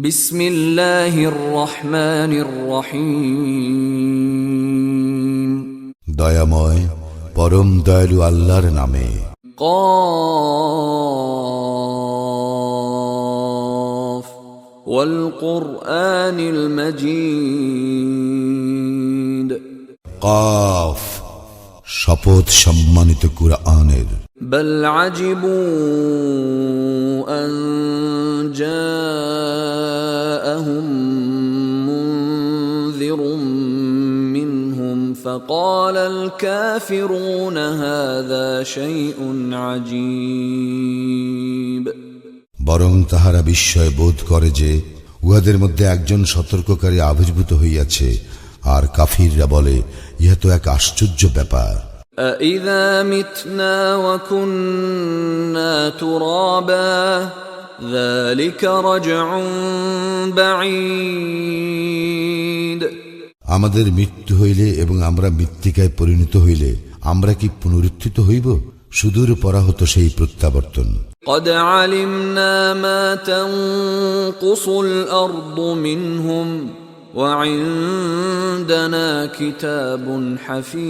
বিসমিল্লাহির রহমানির রহিম। দয়াময় পরম দয়ালু আল্লাহর নামে। কফ ওয়াল কুরআনিল মাজিদ। কফ শপথ সম্মানিত কুরআনের। বল আজিবু আন জাআহুম মুনযিরুম মিনহুম ফাকালাল কাফিরুনা হাযা শাইউন আজীব। বরং তাহারা বিস্ময় বোধ করে যে উহাদের মধ্যে একজন সতর্ককারী আবির্ভূত হইয়াছে, আর কাফিররা বলে, ইহা তো এক আশ্চর্য ব্যাপার। أَإِذَا مِتْنَا وَكُنَّا تُرَابًا ذَلِكَ رَجْعٌ بَعِيدٌ। আমাদের মৃত্যু হইলে এবং আমরা মৃত্তিকায় পরিণত হইলে আমরা কি পুনরুত্থিত হইব? সুদূর পরাহত সেই প্রত্যাবর্তন। قَدْ عَلِمْنَا مَا تَنقُصُ الْأَرْضُ مِنْهُمْ وَعِندَنَا كِتَابٌ حَفِيظٌ।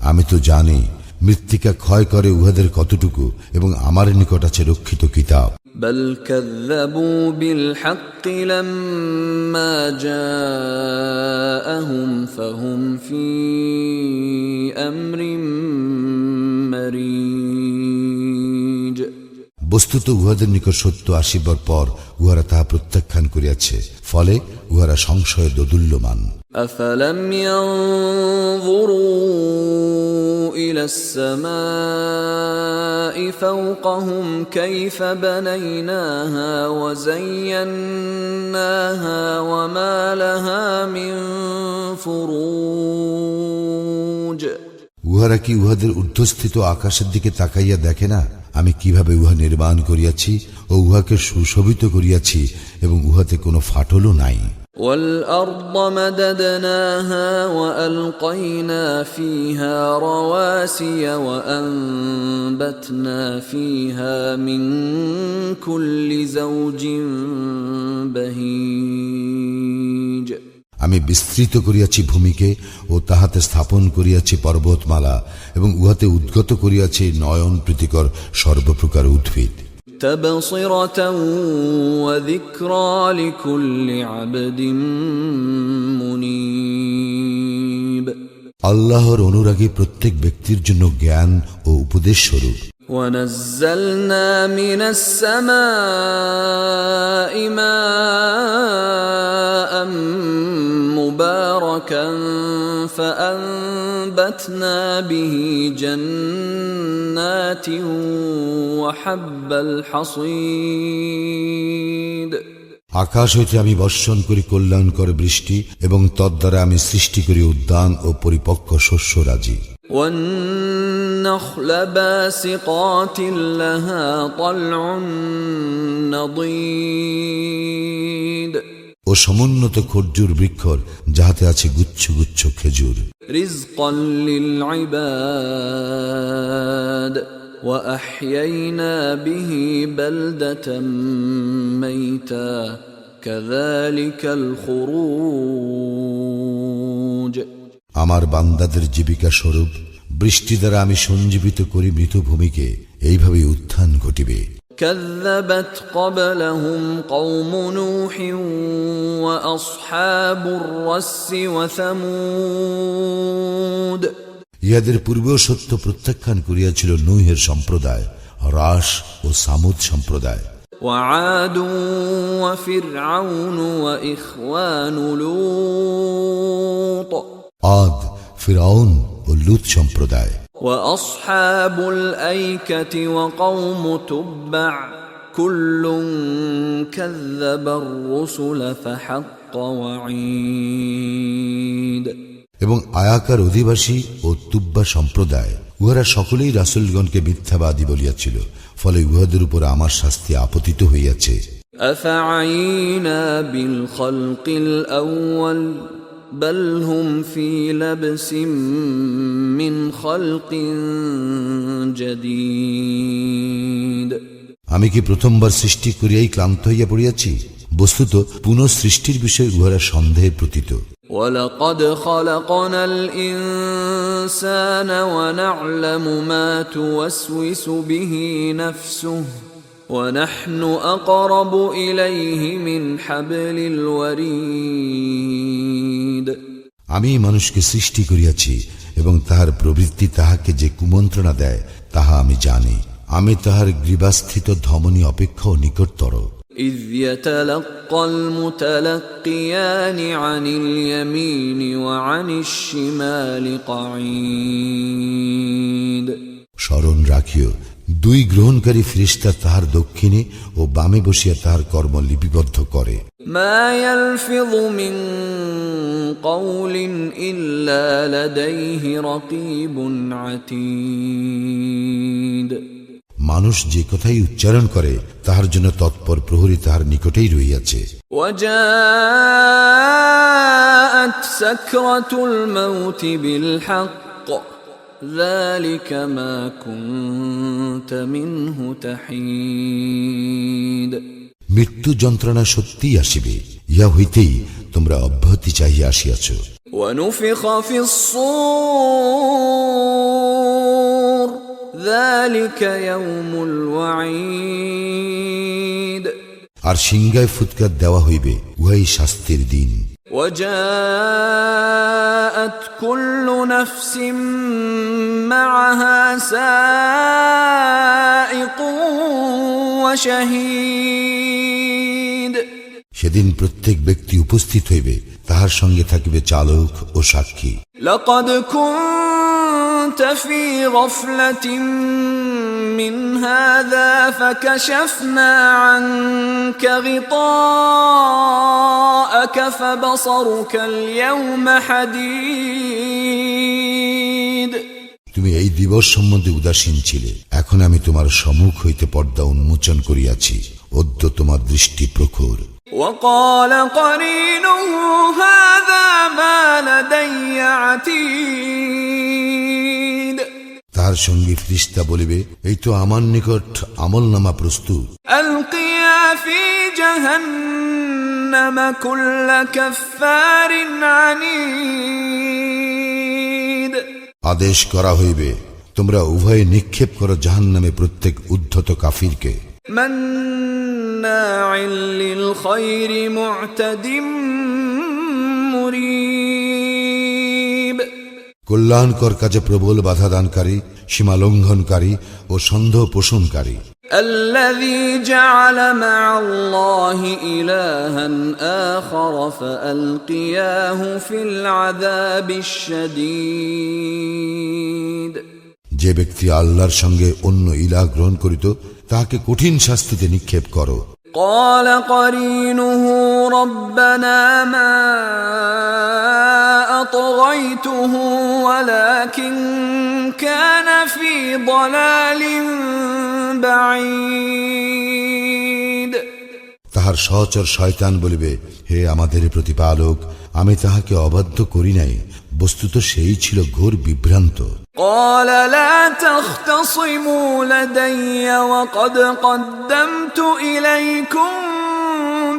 আমি তো জানি মৃত্তিকা ক্ষয় করে উহাদের কতটুকু, এবং আমার নিকট আছে রক্ষিত কিতাব। بل كذبوا بالحق لما جاءهم فهم في أمر مريج। বস্তুত উহাদের নিকট সত্য আসিবার পর উহারা তাহা প্রত্যাখ্যান করিয়াছে, ফলে উহারা সংশয়ে দোদুল্যমান। أفلم ينظروا إلى السماء فوقهم كيف بنيناها وزيناها وما لها من فروج। উহারা কি উহাদের ঊর্ধ্বস্থিত আকাশের দিকে তাকাইয়া দেখে না, আমি কিভাবে উহা নির্মাণ করিয়াছি ও উহাকে সুশোভিত করিয়াছি, এবং উহাতে কোনো ফাটলও নাই। والأرض مددناها وألقينا فيها رواسي وأنبتنا فيها من كل زوج بهيج। আমি বিস্তৃত করিয়াছি ভূমিকে ও তাহাতে স্থাপন করিয়াছি পর্বতমালা, এবং উহাতে উদ্গত করিয়াছি নয়ন প্রীতিকর সর্বপ্রকার উদ্ভিদ। تبصرة وذكرى لكل عبد منيب। আল্লাহর অনুরাগী প্রত্যেক ব্যক্তির জন্য জ্ঞান ও উপদেশ স্বরূপ। ونزلنا من السماء ماء مباركا فأنبتنا به جنات وحب الحصيد। আকাশ হইতে আমি বর্ষণ করি কল্যাণকর বৃষ্টি, এবং তদ্বারা আমি সৃষ্টি করি উদ্যান ও পরিপক্ক শস্যরাজি। والنخل باسقات لها طلع نضيد। ও সমুন্নত খর্জুর বৃক্ষর, যাহাতে আছে গুচ্ছ গুচ্ছ খেজুর। رزقا للعباد وأحيينا به بلدة ميتا كذلك الخروج। আমার বান্দাদের জীবিকা স্বরূপ বৃষ্টি দ্বারা আমি সঞ্জীবিত করি মৃত ভূমিকে, এইভাবে উত্থান ঘটিবে। كذبت قبلهم قوم نوح وأصحاب الرس وثمود। ইহাদের পূর্বেও সত্য প্রত্যাখ্যান করিয়াছিল নূহের সম্প্রদায়, রাস ও সামুদ সম্প্রদায়। وعاد وفرعون وإخوان لوط। আদ, ফিরআউন ও লূত সম্প্রদায়। وأصحاب الأيكة وقوم تبع كل كذب الرسل فحق وعيد। এবং আয়াকার অধিবাসী ও তুব্বা সম্প্রদায়, উহারা সকলেই রাসূলগণকে মিথ্যাবাদী বলিয়াছিল, ফলে উহাদের উপর আমার শাস্তি আপতিত হইয়াছে। أفعينا بالخلق الأول بل هم في لبس من خلق جديد। আমি কি প্রথমবার সৃষ্টি করিয়াই ক্লান্ত হইয়া পড়িয়াছি? বস্তুত পুনঃসৃষ্টির বিষয়ে উহারা সন্দেহে প্রতীত। وَلَقَدْ خَلَقْنَا الْإِنسَانَ وَنَعْلَمُ مَا تُوَسْوِسُ بِهِ نَفْسُهُ وَنَحْنُ أَقْرَبُ إِلَيْهِ مِنْ حَبْلِ الْوَرِيدِ। আমি মানুষকে সৃষ্টি করিয়াছি এবং তাহার প্রবৃত্তি তাহাকে যে কুমন্ত্রণা দেয় তাহা আমি জানি। আমি তাহার গ্রীবাস্থিত ধমনী অপেক্ষাও নিকটতর। إِذْ يَتَلَقَّى الْمُتَلَقِّيَانِ عَنِ الْيَمِينِ وَعَنِ الشِّمَالِ قَعِيدٌ। স্মরণ রাখিও, দুই গ্রহণকারী ফেরেশতা তাহার দক্ষিণে ও বামে বসিয়া তাহার কর্ম লিপিবদ্ধ করে। مَا يَلْفِظُ مِنْ قَوْلٍ إِلَّا لَدَيْهِ رَقِيبٌ عَتِيدٌ। মানুষ যে কথাই উচ্চারণ করে তাহার জন্য তৎপর প্রহরী তাহার নিকটেই রহিয়াছে। وَجَاءَتْ سَكْرَةُ الْمَوْتِ بِالْحَقِّ ذَلِكَ مَا كُنْتَ مِنْهُ تَحِيدُ। মৃত্যু যন্ত্রণা সত্যিই আসিবে, ইহা হইতেই তোমরা অব্যাহতি চাহিয়া আসিয়াছ। وَنُفِخَ فِي الصُّورِ ذَلِكَ يَوْمُ الْوَعِيدِ। আর সিংহায় ফুৎকার দেওয়া হইবে, উহাই শাস্তির দিন। وَجَاءَتْ كُلُّ نَفْسٍ مَعَهَا سَائِقٌ وَشَهِيدٌ। সেদিন প্রত্যেক ব্যক্তি উপস্থিত হইবে, তাহার সঙ্গে থাকিবে চালক ও সাক্ষী। لَقَدْ كُنْتَ فِي غَفْلَةٍ مِّنْ هَذَا فَكَشَفْنَا عَنْكَ غِطَاءَكَ فَبَصَرُكَ الْيَوْمَ حَدِيدٌ। তুমি এই দিবস সম্বন্ধে উদাসীন ছিলে, এখন আমি তোমার সম্মুখ হইতে পর্দা উন্মোচন করিয়াছি, অদ্য তোমার দৃষ্টি প্রখর। وَقَالَ قَرِينُهُ هَذَا مَا لَدَيَّ عَتِيدٌ। তাহার সঙ্গে ফেরেশতা বলিবে, এই তো আমার নিকট আমলনামা প্রস্তুত। أَلْقِيَا فِي جَهَنَّمَ كُلَّ كَفَّارٍ عَنِيدٍ। আদেশ করা হইবে, তোমরা উভয়ে নিক্ষেপ করো জাহান্নামে প্রত্যেক উদ্ধত কাফিরকে। مَنَّاعٍ لِلْخَيْرِ مُعْتَدٍ مُرِيبٍ। কল্যাণকর কাজে প্রবল বাধা দানকারী, সীমা লঙ্ঘনকারী ও সন্দেহ পোষণকারী। الذي جعل مع الله إلها آخر فألقياه في العذاب الشديد। যে ব্যক্তি আল্লাহর সঙ্গে অন্য ইলাহ গ্রহণ করিত তাহাকে কঠিন শাস্তিতে নিক্ষেপ করো। قال قرينه ربنا ما أطغيته ولكن كان في ضلال بعيد। তাহার সহচর শয়তান বলিবে, হে আমাদের প্রতিপালক, আমি তাহাকে অবাধ্য করি নাই, বস্তুত সেই ছিল ঘোর বিভ্রান্ত। قال لا تختصموا لدي وقد قدمت إليكم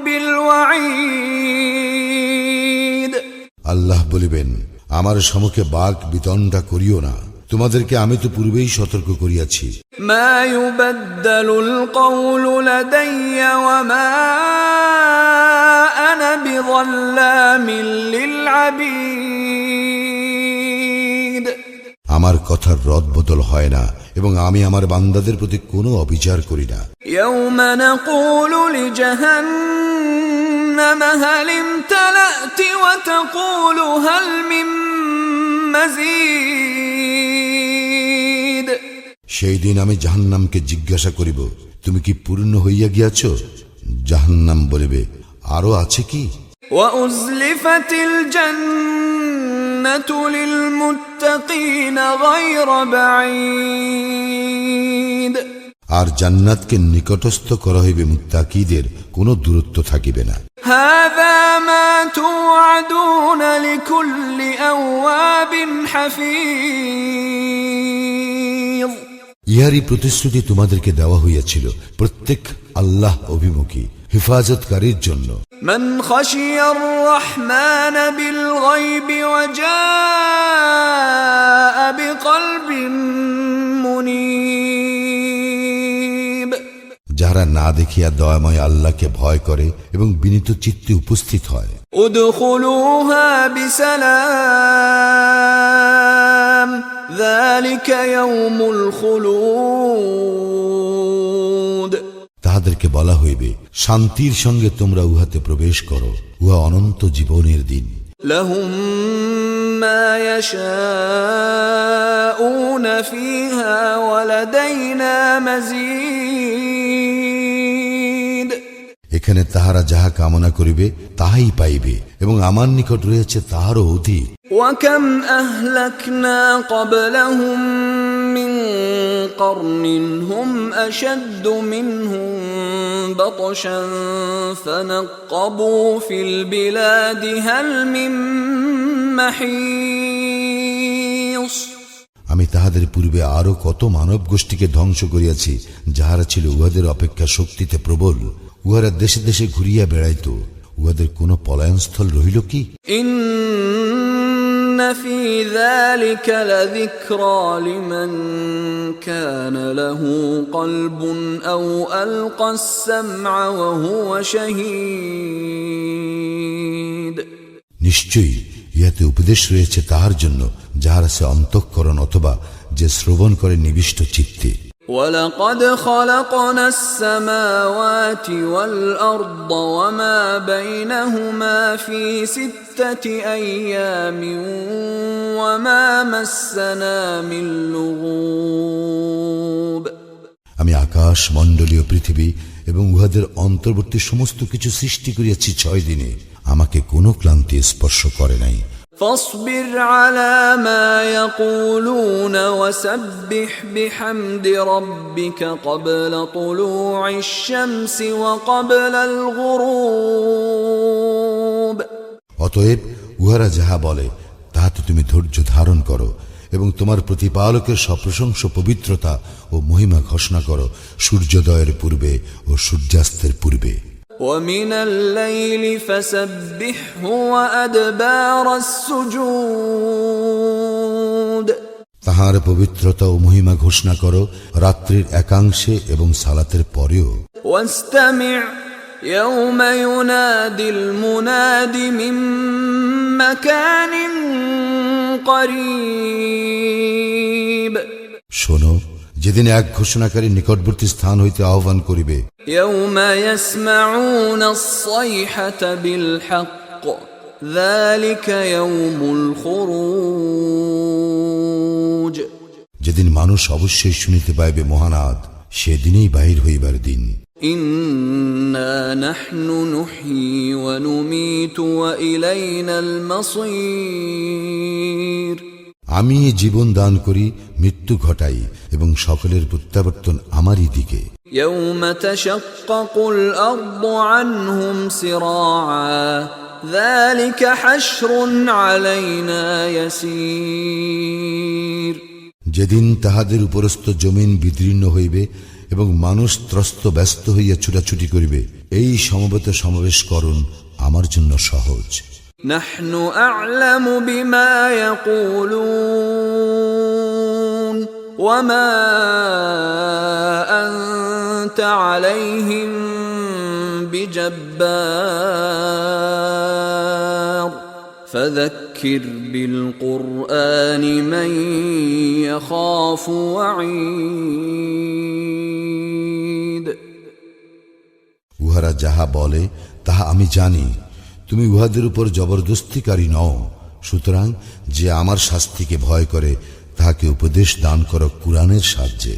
بالوعيد। আল্লাহ বলিবেন, আমার সম্মুখে বাক বিতণ্ডা করিও না, তোমাদেরকে আমি তো পূর্বেই সতর্ক করিয়াছি। ما يبدل القول لدي وما أنا بظلام للعبيد। আমার কথার রদ বদল হয় না এবং আমি আমার বান্দাদের প্রতি কোনো অবিচার করি না। يوم نقول لجهنم هل امتلأت وتقول هل من مزيد। সেই দিন আমি জাহান্নামকে জিজ্ঞাসা করিব, তুমি কি পূর্ণ হইয়া গিয়াছ? জাহান্নাম বলিবে, আরো আছে কি? وأزلفت الجنة للمتقين غير بعيد। আর জান্নাতকে নিকটস্থ করা হইবে মুত্তাকীদের, কোনো দূরত্ব থাকিবে না। هذا ما توعدون لكل أواب حفيظ। ইহারই প্রতিশ্রুতি তোমাদেরকে দেওয়া হইয়াছিল প্রত্যেক আল্লাহ অভিমুখী হিফাজতকারীর জন্য। من خشي الرحمن بالغيب وجاء بقلب منيب যারা না দেখিয়া দয়াময় আল্লাহকে ভয় করে এবং বিনীত চিত্তে উপস্থিত হয়। ادخلوها بسلام ذلك يوم الخلود তাহাদেরকে বলা হইবে, শান্তির সঙ্গে তোমরা উহাতে প্রবেশ করো, উহা অনন্ত জীবনের দিন। لهم ما يشاءون فيها ولدينا مزيد এখানে তাহারা যাহা কামনা করিবে তাহাই পাইবে এবং আমার নিকট রয়েছে তাহারও অধিক। وكم أهلكنا قبلهم من قرن هم أشد منهم بطشا فنقبوا في البلاد هل من محيص আমি তাহাদের পূর্বে আরো কত মানব গোষ্ঠীকে ধ্বংস করিয়াছি যাহারা ছিল উহাদের অপেক্ষা শক্তিতে প্রবল। উহারা দেশে দেশে ঘুরিয়া বেড়াইত, উহাদের কোন পলায়নস্থল রহিল কি? إن في ذلك لذكرى لمن كان له قلب أو ألقى السمع وهو شهيد নিশ্চয়ই ইহাতে উপদেশ রয়েছে তাহার জন্য যাহারা সে অন্তঃকরণ অথবা যে শ্রবণ করে নিবিষ্ট চিত্তে। ولقد خلقنا السماوات والأرض وما بينهما في 6 أيام وما مسنا من لغوب আমি আকাশ মণ্ডলীয় পৃথিবী এবং উহাদের অন্তর্বর্তী সমস্ত কিছু সৃষ্টি করিয়াছি 6 দিনে, আমাকে কোনো ক্লান্তি স্পর্শ করে নাই। فاصبر على ما يقولون وسبح بحمد ربك قبل طلوع الشمس وقبل الغروب অতএব উহারা যাহা বলে তাহাতে তুমি ধৈর্য ধারণ করো এবং তোমার প্রতিপালকের সপ্রশংস পবিত্রতা ও মহিমা ঘোষণা করো সূর্যোদয়ের পূর্বে ও সূর্যাস্তের পূর্বে। ومن الليل فسبحه وأدبار السجود তাহার পবিত্রতা ও মহিমা ঘোষণা করো রাত্রির একাংশে এবং সালাতের পরেও। واستمع يوم ينادي المناد من مكان قريب শোনো, যেদিন এক ঘোষণাকারী নিকটবর্তী স্থান হইতে আহ্বান করিবে। يوم يسمعون الصيحة بالحق ذلك يوم الخروج যেদিন মানুষ অবশ্যই শুনিতে পাইবে মহানাদ, সেদিনই বাহির হইবার দিন। إنا نحن نحيي ونميت وإلينا المصير আমি জীবন দান করি, মৃত্যু ঘটাই এবং সকলের প্রত্যাবর্তন আমারই দিকে। يوم تشقق الأرض عنهم سراعا ذلك حشر علينا يسير যেদিন তাহাদের উপরস্থ জমিন বিদীর্ণ হইবে এবং মানুষ ত্রস্ত ব্যস্ত হইয়া ছুটাছুটি করিবে, এই সমবেত সমাবেশকরণ আমার জন্য সহজ। نحن أعلم بما يقولون وما أنت عليهم بجبار فذكر بالقرآن من يخاف وعيد উহারা যাহা বলে তাহা আমি জানি, তুমি উহাদের উপর জবরদস্তিকারী নও। সুতরাং যে আমার শাস্তিকে ভয় করে তাহাকে উপদেশ দান করো কুরআনের সাহায্যে।